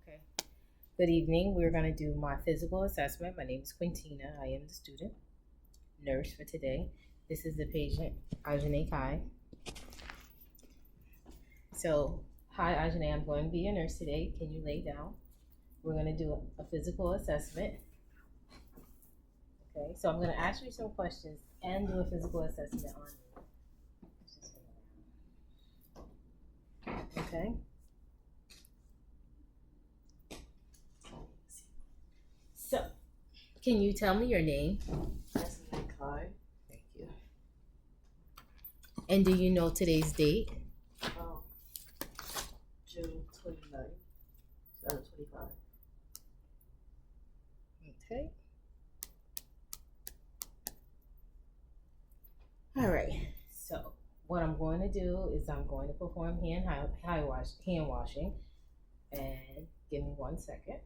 Okay. Good evening. We're going to do my physical assessment. My name is Quintina. I am the student nurse for today. This is the patient, Ajane Kai. So, hi Ajane, I'm going to be your nurse today. Can you lay down? We're going to do a physical assessment. Okay, so I'm going to ask you some questions and do a physical assessment on you. Okay. So, can you tell me your name? That's my card. Thank you. And do you know today's date? June 29th, 2025. Okay. All right. So what I'm going to do is I'm going to perform hand washing, and give me 1 second.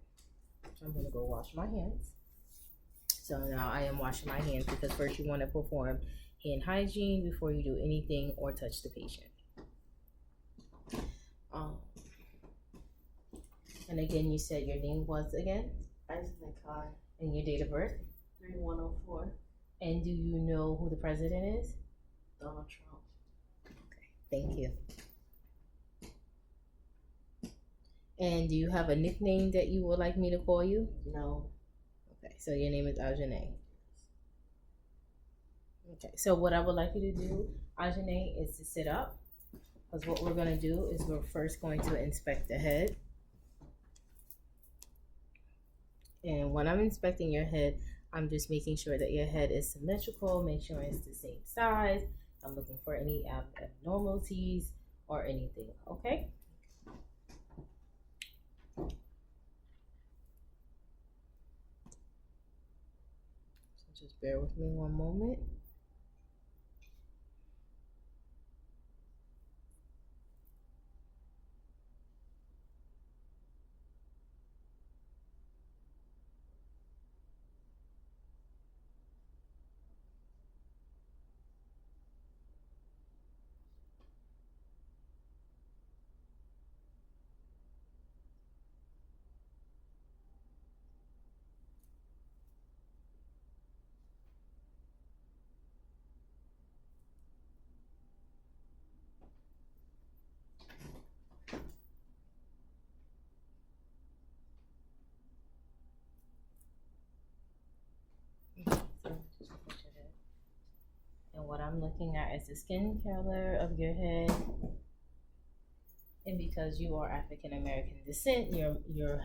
I'm going to go wash my hands. So now I am washing my hands because first you want to perform hand hygiene before you do anything or touch the patient. And again, you said your name was again? That's my card. And your date of birth? 3104. And do you know who the president is? Donald Trump. Okay, thank you. And do you have a nickname that you would like me to call you? No. Okay, so your name is Ajane. Okay, so what I would like you to do, Ajane, is to sit up. Because what we're going to do is we're first going to inspect the head. And when I'm inspecting your head, I'm just making sure that your head is symmetrical, make sure it's the same size. I'm looking for any abnormalities or anything, okay? So just bear with me one moment. And what I'm looking at is the skin color of your head. And because you are African American descent, you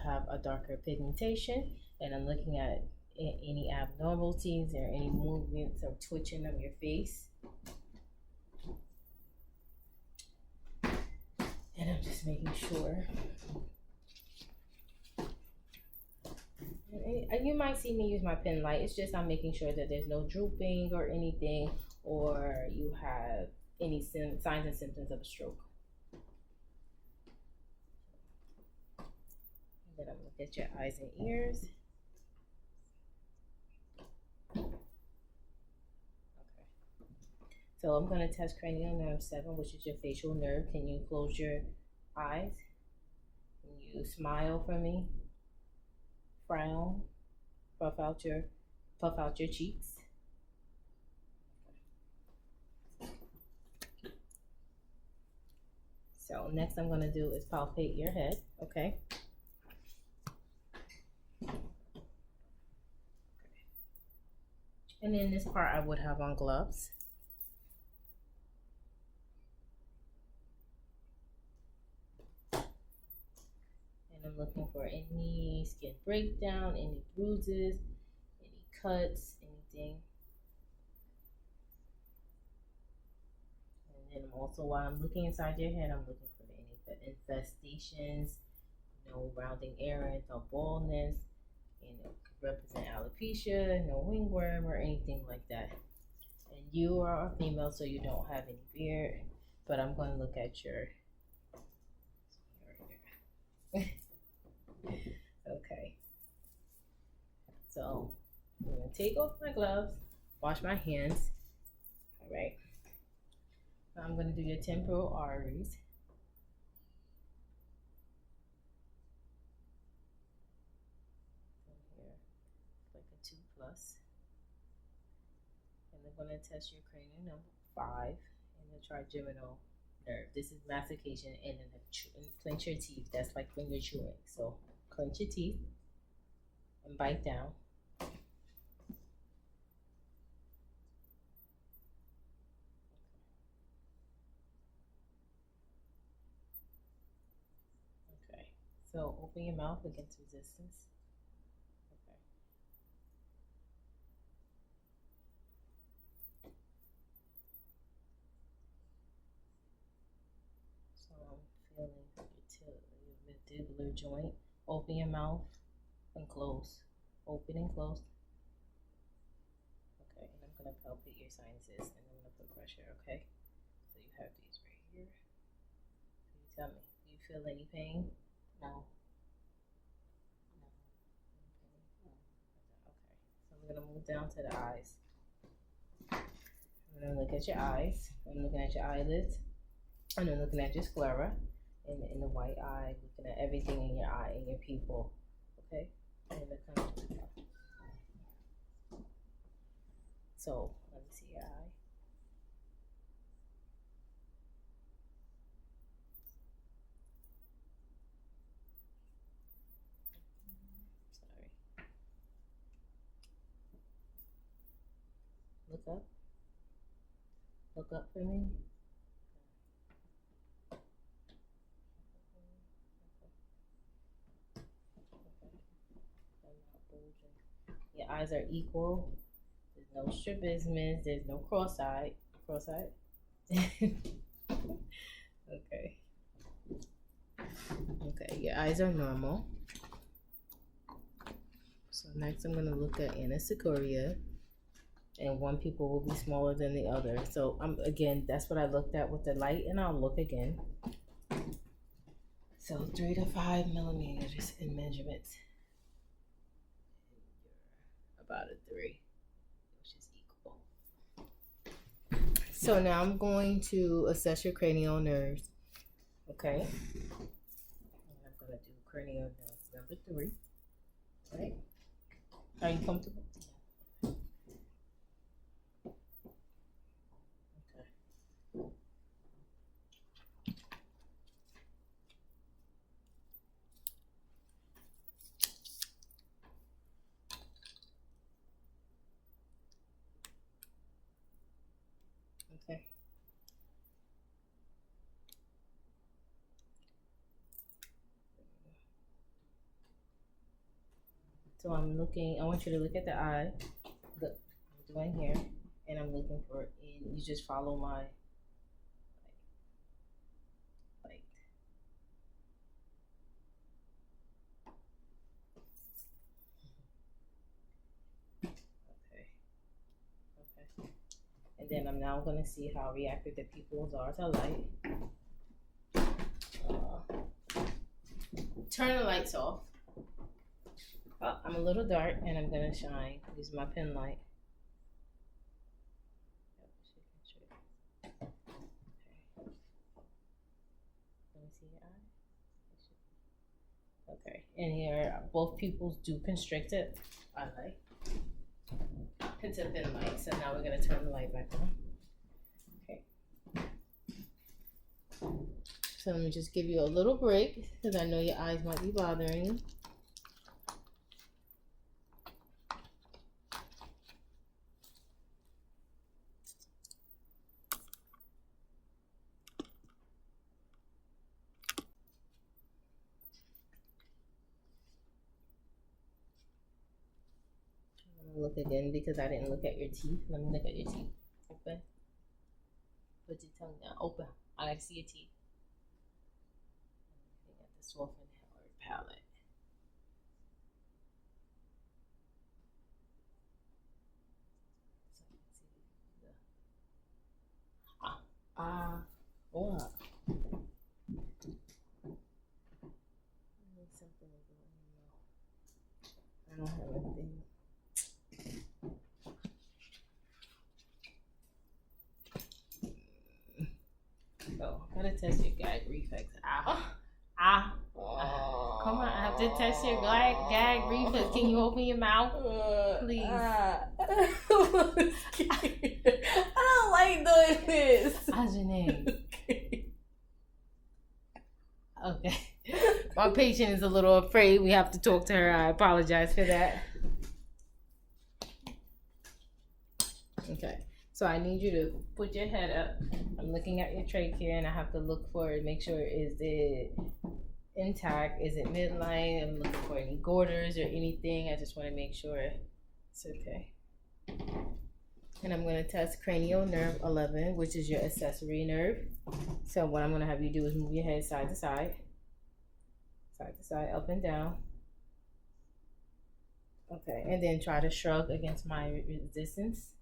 have a darker pigmentation. And I'm looking at any abnormalities or any movements or twitching of your face. And I'm just making sure. And you might see me use my pen light. It's just I'm making sure that there's no drooping or anything, or you have any signs and symptoms of a stroke. And then I'm gonna get your eyes and ears. Okay. So I'm gonna test cranial nerve 7, which is your facial nerve. Can you close your eyes? Can you smile for me? Frown. Puff out your cheeks. So next I'm gonna do is palpate your head, okay? And in this part I would have on gloves. And I'm looking for any skin breakdown, any bruises, any cuts, anything. And then also while I'm looking inside your head, I'm looking for any infestations, no rounding errors, no baldness, could represent alopecia, no wingworm or anything like that. And you are a female, so you don't have any beard, but I'm going to look at your okay. So I'm going to take off my gloves, wash my hands. All right. Now I'm going to do your temporal arteries. 2 plus. And I'm going to test your cranial number 5 and the trigeminal nerve. This is mastication and clench your teeth. That's like when you're chewing. So clench your teeth and bite down. Okay. So open your mouth against resistance. Okay. So I'm feeling your mandibular joint. Open your mouth and close. Open and close. Okay, and I'm gonna palpate your sinuses and I'm gonna put pressure, okay? So you have these right here. So you tell me, do you feel any pain? No. Okay, so we're gonna move down to the eyes. I'm gonna look at your eyes. I'm looking at your eyelids. And I'm looking at your sclera in the white eye, looking at everything in your eye, in your pupil, okay? And the conjunctiva. So let me see your eye. Sorry. Look up. Look up for me. Your eyes are equal. There's no strabismus. There's no cross-eyed. Cross-eyed? Okay. Okay, your eyes are normal. So next I'm going to look at anisocoria. And one pupil will be smaller than the other. So again, that's what I looked at with the light, and I'll look again. So 3 to 5 millimeters in measurements. About a 3, which is equal. So now I'm going to assess your cranial nerves. Okay. And I'm gonna do cranial nerve number 3. Right? Are you comfortable? Okay. So I'm looking, I want you to look at the eye. Look, I'm doing here, and I'm looking for, and you just follow my light. Okay. Okay. And then I'm now going to see how reactive the pupils are to light. Turn the lights off. Oh, I'm a little dark, and I'm going to shine. Use my pen light. Okay. Let me see your eye. Okay, and here both pupils do constrict it. I like. It's a thin light, so now we're going to turn the light back on. Okay. So let me just give you a little break because I know your eyes might be bothering you. Look again because I didn't look at your teeth. Let me look at your teeth. Open. Put your tongue down. Open. I gotta see your teeth. You got the softened palate. What? Something in your mouth. I don't have anything. So, I'm gonna test your gag reflex. Come on, I have to test your gag reflex. Can you open your mouth? Please. I don't like doing this. How's your name? Okay. My patient is a little afraid. We have to talk to her. I apologize for that. Okay. So I need you to put your head up. I'm looking at your trachea and I have to look for it, make sure is it intact, is it midline? I'm looking for any goiters or anything. I just want to make sure it's okay. And I'm going to test cranial nerve 11, which is your accessory nerve. So what I'm going to have you do is move your head side to side, up and down. Okay, and then try to shrug against my resistance.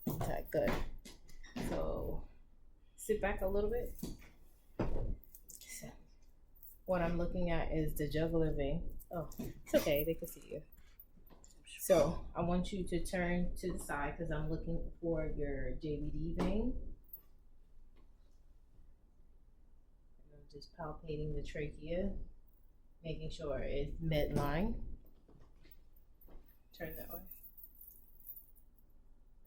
Okay, good. So sit back a little bit. So, what I'm looking at is the jugular vein. Oh, it's okay, they can see you. So I want you to turn to the side because I'm looking for your JVD vein. And I'm just palpating the trachea, making sure it's midline. Turn that way.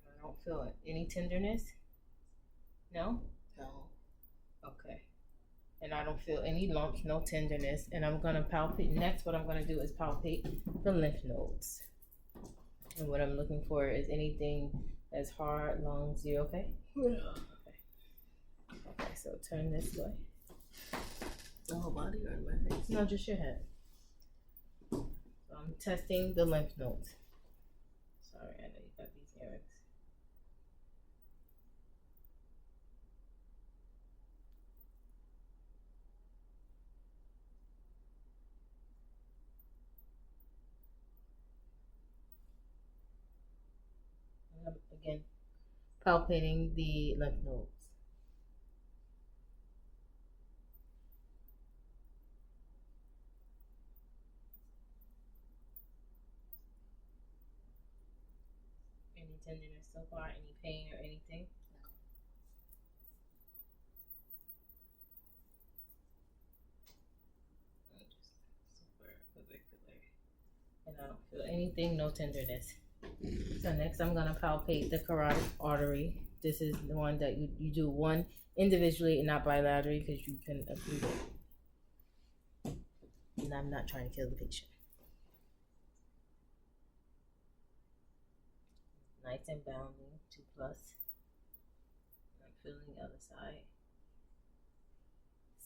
I don't feel any tenderness. No? No. Okay. And I don't feel any lumps, no tenderness. And I'm gonna palpate. Next, what I'm gonna do is palpate the lymph nodes. And what I'm looking for is anything that's hard, lungs. You okay? Yeah. Okay. Okay, so turn this way. The whole body or my face? No, just your head. So I'm testing the lymph nodes. Sorry, I know you got these earrings. And I'm again palpating the lymph nodes. Any tenderness so far? Any pain or anything? No. Just super particular. And I don't feel anything, no tenderness. So next I'm gonna palpate the carotid artery. This is the one that you do one individually and not bilaterally because you can occlude it. And I'm not trying to kill the patient. Nice and bounding, 2+. I'm feeling the other side.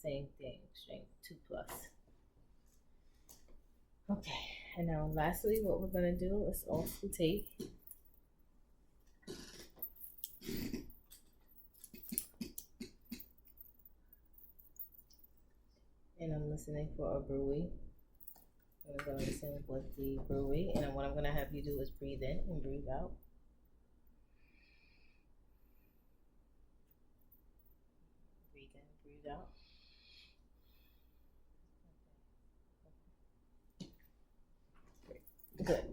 Same thing, strength 2+. Okay, and now lastly, what we're gonna do is auscultate. And I'm listening for a bruit. I'm gonna listen with the bruit, and what I'm gonna have you do is breathe in and breathe out. Breathe in, breathe out. Good.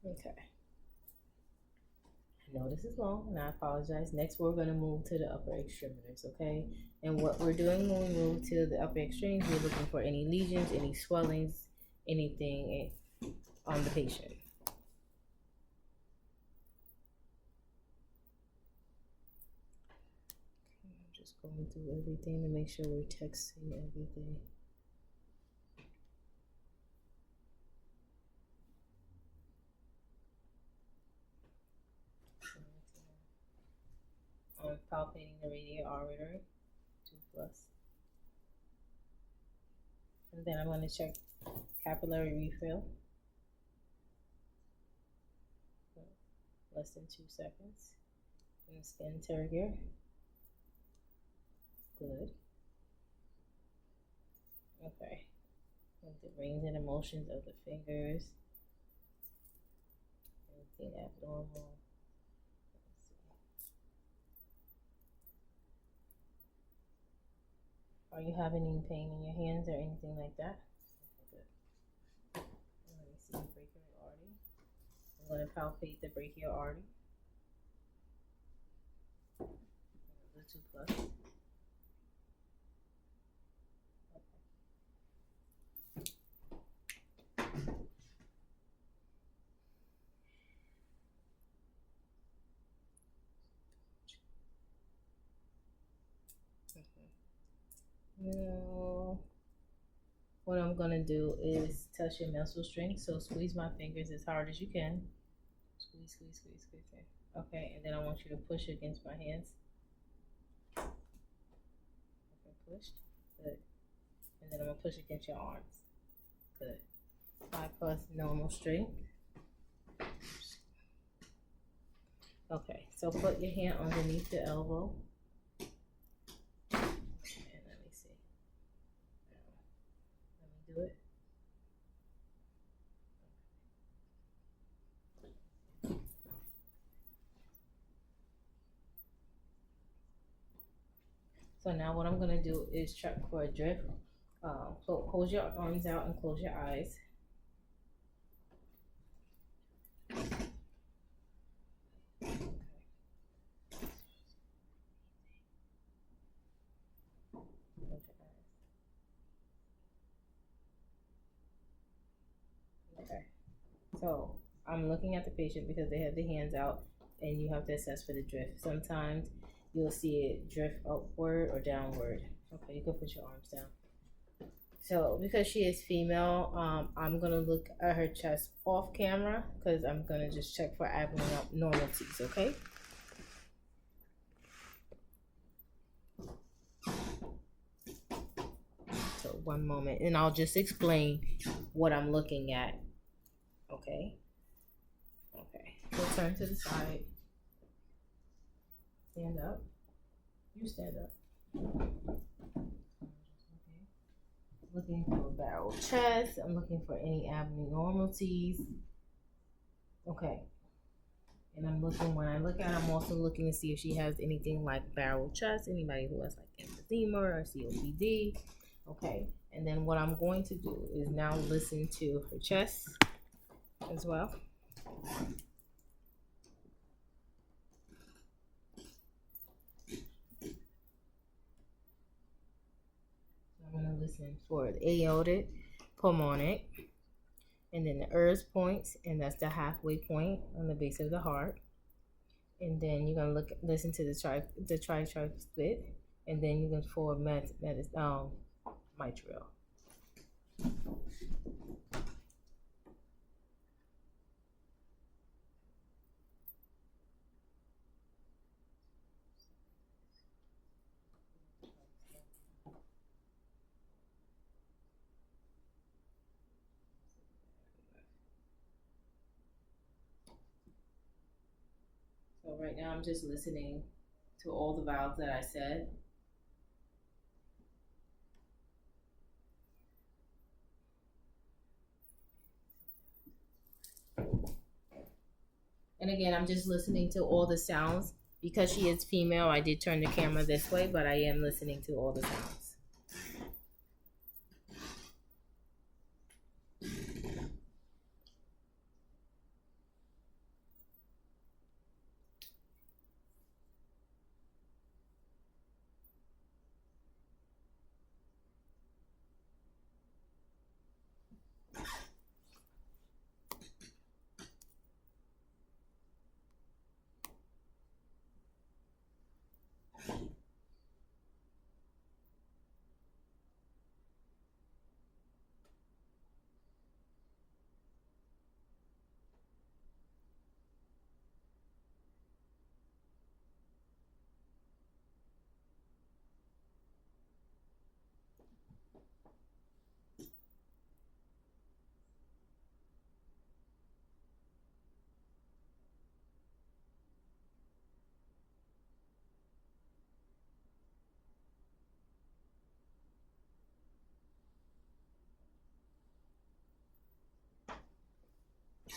Okay. I know this is long and I apologize. Next, we're going to move to the upper extremities, okay? And what we're doing when we move to the upper extremes, we're looking for any lesions, any swellings, anything on the patient. I'm just going through everything to make sure we're texting everything. I'm palpating the radial artery, 2+. And then I'm going to check capillary refill. Less than 2 seconds. And skin turgor. Good. Okay. And the range and motions of the fingers. Anything abnormal. Are you having any pain in your hands or anything like that? Okay, good. Let me see, breaking the artery. I'm going to palpate the brachial artery. The 2 plus. Now, what I'm gonna do is touch your muscle strength. So squeeze my fingers as hard as you can. Squeeze, squeeze, squeeze, squeeze. Okay, and then I want you to push against my hands. Okay, pushed. Good. And then I'm gonna push against your arms. Good. 5 plus normal strength. Okay, so put your hand underneath the elbow. And let me see. Let me do it. So now what I'm gonna do is check for a drift. Hold your arms out and close your eyes. Okay. So I'm looking at the patient because they have their hands out, and you have to assess for the drift. Sometimes you'll see it drift upward or downward. Okay, you can put your arms down. So because she is female, I'm gonna look at her chest off camera because I'm gonna just check for abnormalities. Okay. So 1 moment, and I'll just explain what I'm looking at. Okay. Okay. So turn to the side. Stand up. You stand up. Looking for a barrel chest. I'm looking for any abnormalities. Okay. And I'm looking, when I look at her, I'm also looking to see if she has anything like barrel chest, anybody who has like emphysema or COPD. Okay. And then what I'm going to do is now listen to her chest as well. I'm going to listen for the aortic, pulmonic, and then the Erb's points, and that's the halfway point on the base of the heart. And then you're gonna listen to the tricuspid, and then you're gonna for mitral. So right now I'm just listening to all the valves that I said. And again, I'm just listening to all the sounds. Because she is female, I did turn the camera this way, but I am listening to all the sounds.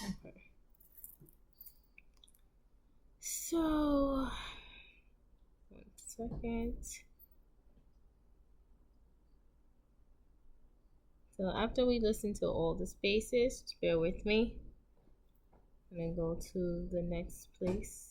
Okay. So, 1 second. So after we listen to all the spaces, just bear with me. And then go to the next place.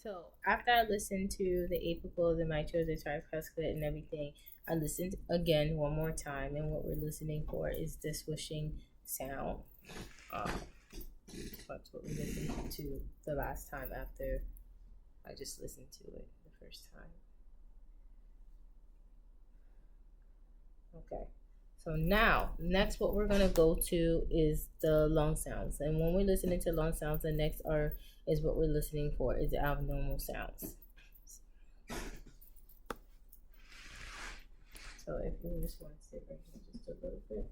So after I listened to the apical, the mitral, the tricuspid, and everything, I listened again one more time, and what we're listening for is the swishing sound. Um, that's what we listened to the last time after I just listened to it the first time. Okay. So now, next what we're gonna go to is the lung sounds, and when we're listening to lung sounds, the next is what we're listening for is the abnormal sounds. So if you just want to sit right here just a little bit.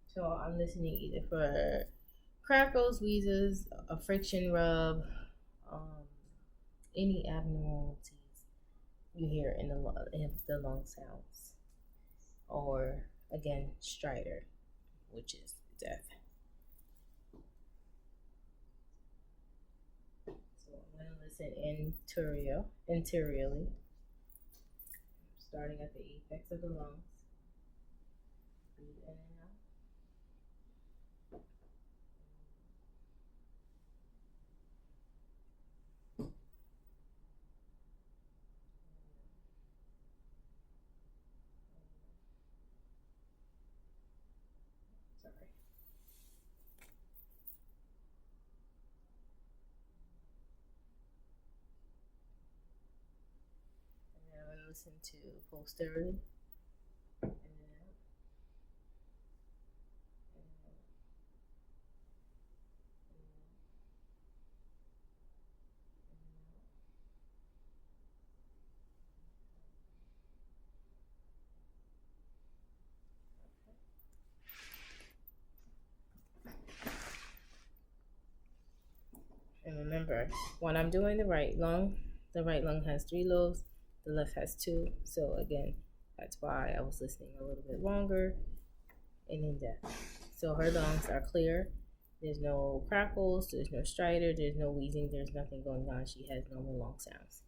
So I'm listening either for crackles, wheezes, a friction rub, any abnormalities you hear in the lung sounds, or again stridor, which is death. So I'm going to listen interiorly, starting at the apex of the lungs. Breathe in and out. Sorry. And then I'm going to listen to posteriorly. In and out. In and out. And remember, when I'm doing the right lung has 3 lobes, the left has 2. So again, that's why I was listening a little bit longer and in depth. So her lungs are clear. There's no crackles, there's no stridor, there's no wheezing, there's nothing going on. She has normal lung sounds.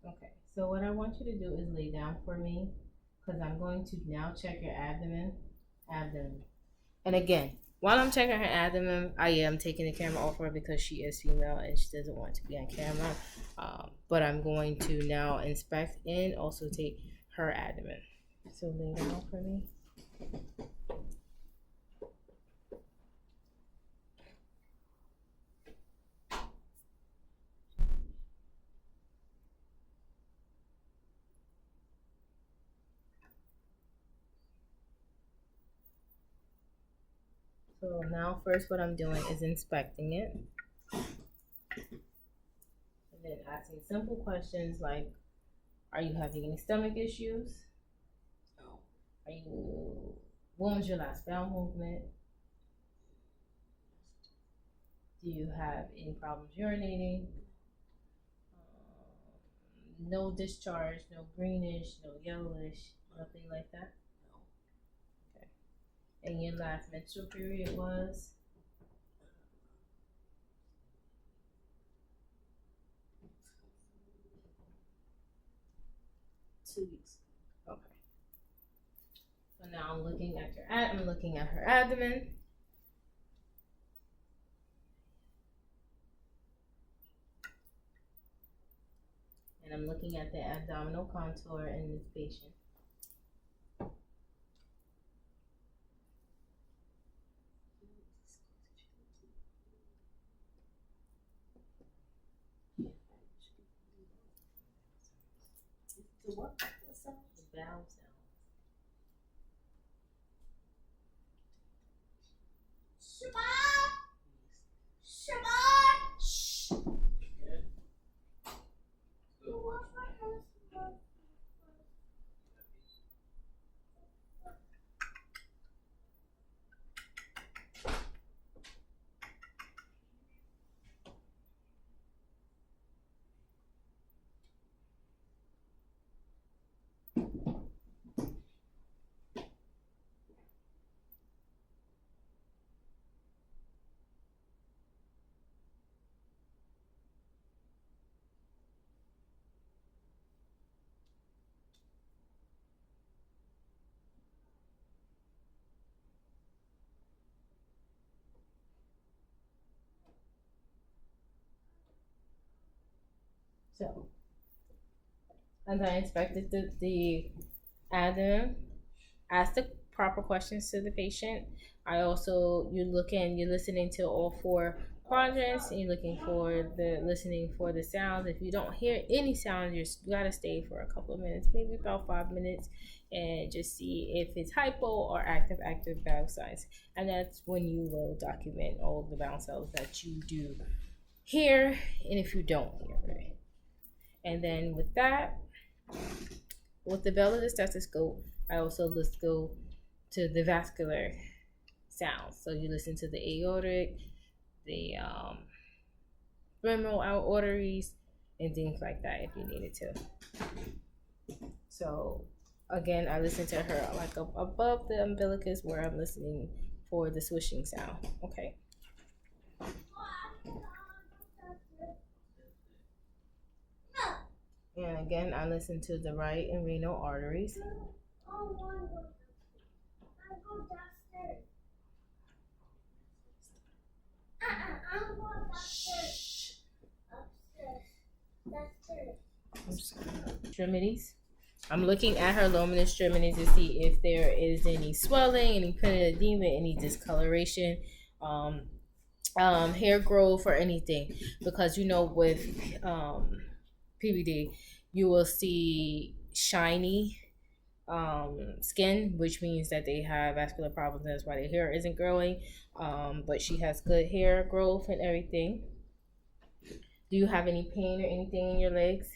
Okay, so what I want you to do is lay down for me, because I'm going to now check your abdomen. And again, while I'm checking her abdomen, I am taking the camera off her because she is female and she doesn't want to be on camera. But I'm going to now inspect and also take her abdomen. So lay down for me. So now first what I'm doing is inspecting it. And then asking simple questions like, are you having any stomach issues? No. When was your last bowel movement? Do you have any problems urinating? No discharge, no greenish, no yellowish, nothing like that? No. Okay. And your last menstrual period was? 2 weeks. Okay. So now I'm looking at her abdomen. And I'm looking at the abdominal contour in this patient. what? What sound? The vowel sound. So, as I inspected the Adam, ask the proper questions to the patient. You're listening to all four quadrants, and you're listening for the sounds. If you don't hear any sounds, you gotta stay for a couple of minutes, maybe about 5 minutes, and just see if it's hypo or active vowel signs. And that's when you will document all the vowel sounds that you do hear, and if you don't hear it. And then with that, with the bell of the stethoscope, I also go to the vascular sounds. So you listen to the aortic, the femoral arteries, and things like that if you needed to. So again, I listen to her like above the umbilicus where I'm listening for the swishing sound. Okay. And again, I listen to the right and renal arteries. Extremities. I'm looking at her lumen extremities to see if there is any swelling, any penitent edema, any discoloration, hair growth, or anything. Because with PVD, you will see shiny skin, which means that they have vascular problems. That's why their hair isn't growing. But she has good hair growth and everything. Do you have any pain or anything in your legs?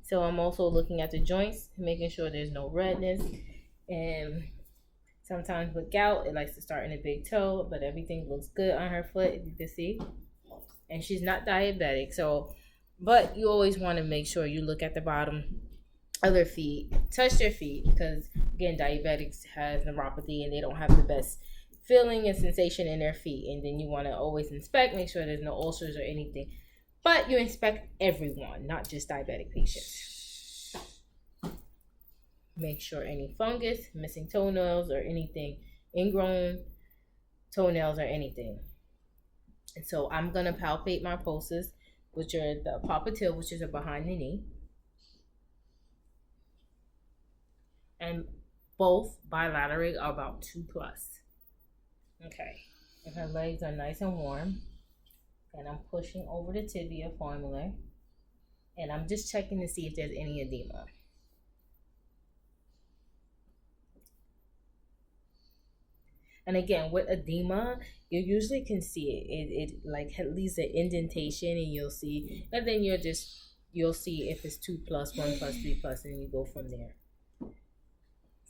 So I'm also looking at the joints, making sure there's no redness. And sometimes with gout, it likes to start in the big toe, but everything looks good on her foot, if you can see. And she's not diabetic, but you always want to make sure you look at the bottom of their feet, touch their feet, because again, diabetics have neuropathy and they don't have the best feeling and sensation in their feet. And then you want to always inspect, make sure there's no ulcers or anything. But you inspect everyone, not just diabetic patients. Make sure any fungus, missing toenails, or anything, ingrown toenails or anything. And so I'm going to palpate my pulses, which are the popliteal, which is behind the knee. And both bilaterally are about 2+. Okay. And her legs are nice and warm. And I'm pushing over the tibia formula. And I'm just checking to see if there's any edema. And again, with edema, you usually can see it. It like leaves an indentation, and you'll see. And then you'll see if it's 2+, 1+, 3+, and you go from there.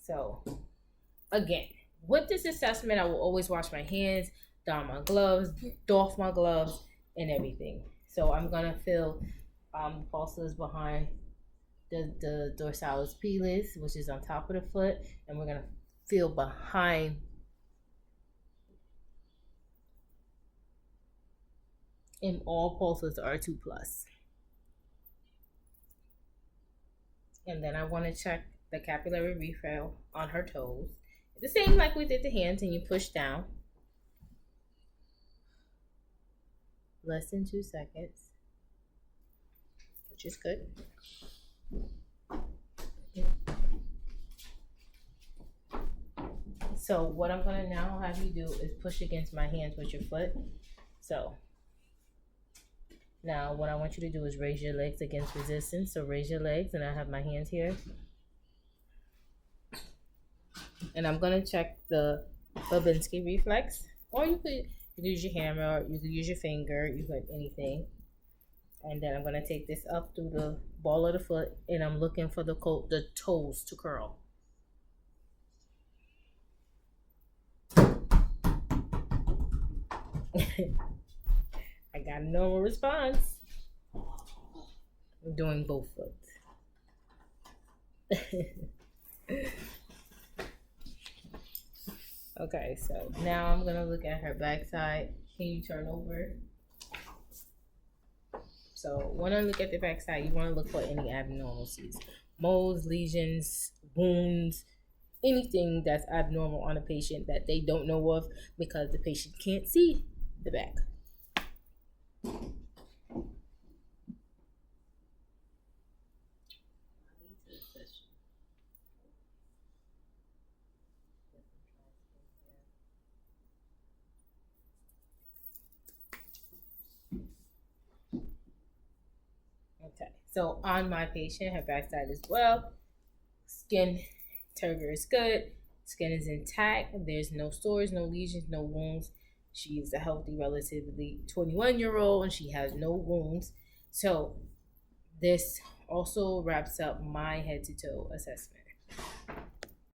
So, again, with this assessment, I will always wash my hands, doff my gloves, and everything. So I'm gonna feel pulses behind the dorsalis pedis, which is on top of the foot, and we're gonna feel behind. And all pulses are 2+. And then I want to check the capillary refill on her toes. The same like we did the hands, and you push down. Less than 2 seconds, which is good. So what I'm going to now have you do is push against my hands with your foot. So Now, what I want you to do is raise your legs against resistance. So raise your legs, and I have my hands here. And I'm gonna check the Babinski reflex, or you could use your hammer, or you could use your finger, you could anything. And then I'm gonna take this up through the ball of the foot, and I'm looking for the toes to curl. I got a normal response. I'm doing both foot. Okay, so now I'm gonna look at her backside. Can you turn over? So when I look at the backside, you want to look for any abnormalities, moles, lesions, wounds, anything that's abnormal on a patient that they don't know of because the patient can't see the back. Okay, so on my patient, her backside as well. Skin turgor is good. Skin is intact. There's no sores, no lesions, no wounds. She is a healthy, relatively 21-year-old, and she has no wounds. So this also wraps up my head to toe assessment.